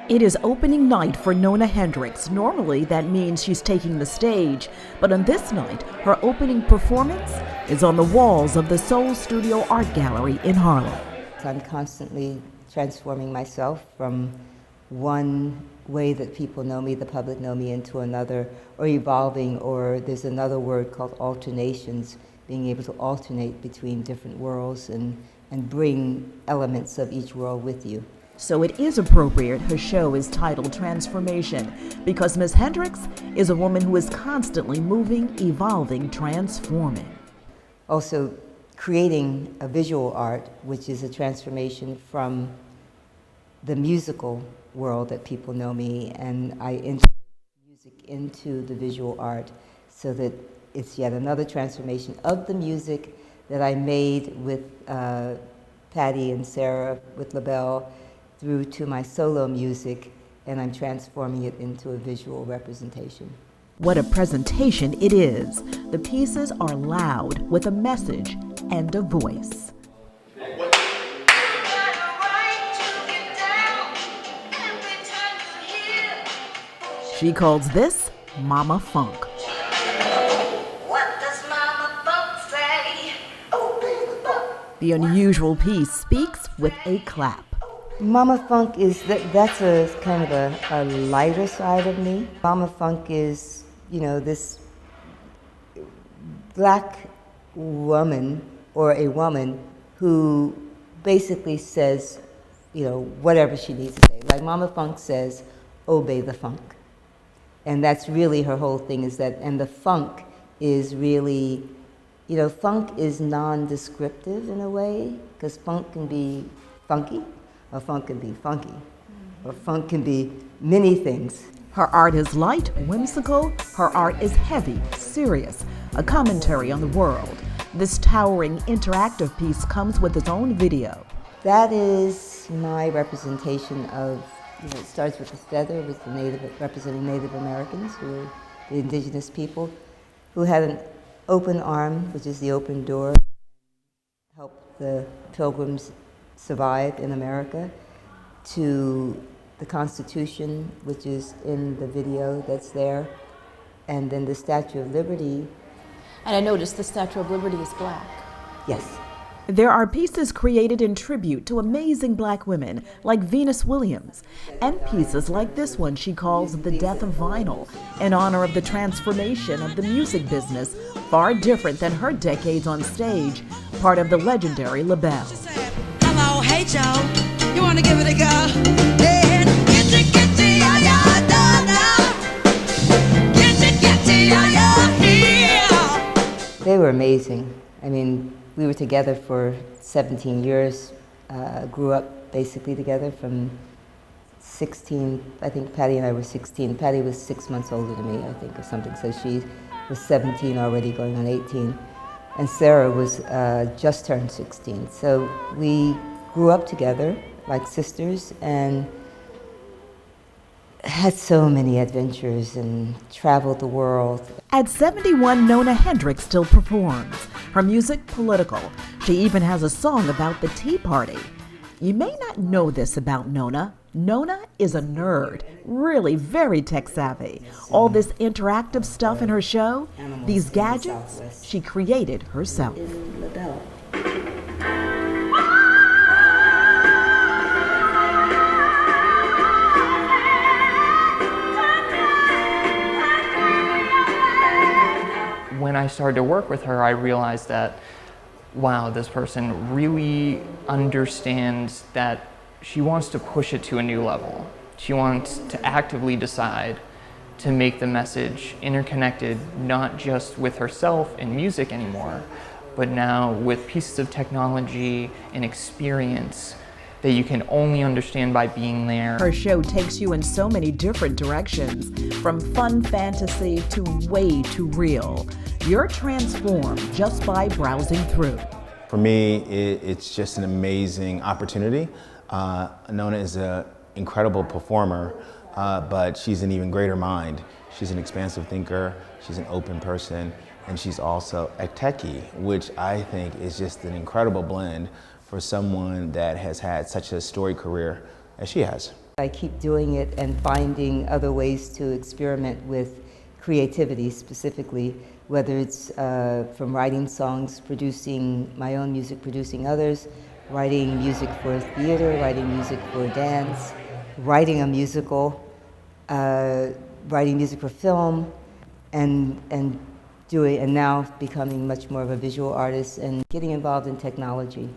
It is opening night for Nona Hendryx. Normally, that means she's taking the stage, but on this night, her opening performance is on the walls of the Soul Studio Art Gallery in Harlem. I'm constantly transforming myself from one way that people know me, the public know me, into another, or evolving, or there's another word called alternations, being able to alternate between different worlds and bring elements of each world with you. So it is appropriate her show is titled Transformation, because Miss Hendryx is a woman who is constantly moving, evolving, transforming. Also, creating a visual art, which is a transformation from the musical world that people know me, and I integrate music into the visual art so that it's yet another transformation of the music that I made with Patty and Sarah, with LaBelle, through to my solo music, and I'm transforming it into a visual representation. What a presentation it is. The pieces are loud with a message and a voice. She calls this Mama Funk. What does Mama Funk say? Oh, The unusual piece speaks with a clap. Mama Funk is, that's a kind of a lighter side of me. Mama Funk is, you know, this black woman, or a woman who basically says, you know, whatever she needs to say. Like Mama Funk says, obey the funk. And that's really her whole thing, is that, and the funk is really, you know, funk is non-descriptive in a way, because funk can be funky, or funk can be funky, or funk can be many things. Her art is light, whimsical. Her art is heavy, serious, a commentary on the world. This towering interactive piece comes with its own video. That is my representation of, you know, it starts with the feather, with the representing Native Americans, who are the indigenous people, who had an open arm, which is the open door, help the pilgrims survive in America, to the Constitution, which is in the video that's there, and then the Statue of Liberty. And I noticed the Statue of Liberty is black. Yes. There are pieces created in tribute to amazing black women like Venus Williams, and pieces like this one she calls The Death of Vinyl, in honor of the transformation of the music business, far different than her decades on stage, part of the legendary LaBelle. hello, hey Joe, you wanna give it a go? Yeah, kitty, yeah, yeah, da, da. Kitty, yeah, yeah. They were amazing. I mean, we were together for 17 years, grew up basically together from 16, I think Patty and I were 16. Patty was 6 months older than me, I think, or something, so she was 17 already, going on 18. And Sarah was just turned 16. So we grew up together like sisters and had so many adventures and traveled the world. At 71, Nona Hendryx still performs. Her music, political. She even has a song about the Tea Party. You may not know this about Nona. Nona is a nerd, really very tech savvy. All this interactive stuff in her show, these gadgets, she created herself. When I started to work with her, I realized that, wow, this person really understands that she wants to push it to a new level. She wants to actively decide to make the message interconnected, not just with herself and music anymore, but now with pieces of technology and experience that you can only understand by being there. Her show takes you in so many different directions, from fun fantasy to way too real. You're transformed just by browsing through. For me, it's just an amazing opportunity. Nona is an incredible performer, but she's an even greater mind. She's an expansive thinker, she's an open person, and she's also a techie, which I think is just an incredible blend for someone that has had such a storied career as she has. I keep doing it and finding other ways to experiment with creativity specifically, whether it's from writing songs, producing my own music, producing others, writing music for theater, writing music for dance, writing a musical, writing music for film, and now becoming much more of a visual artist and getting involved in technology.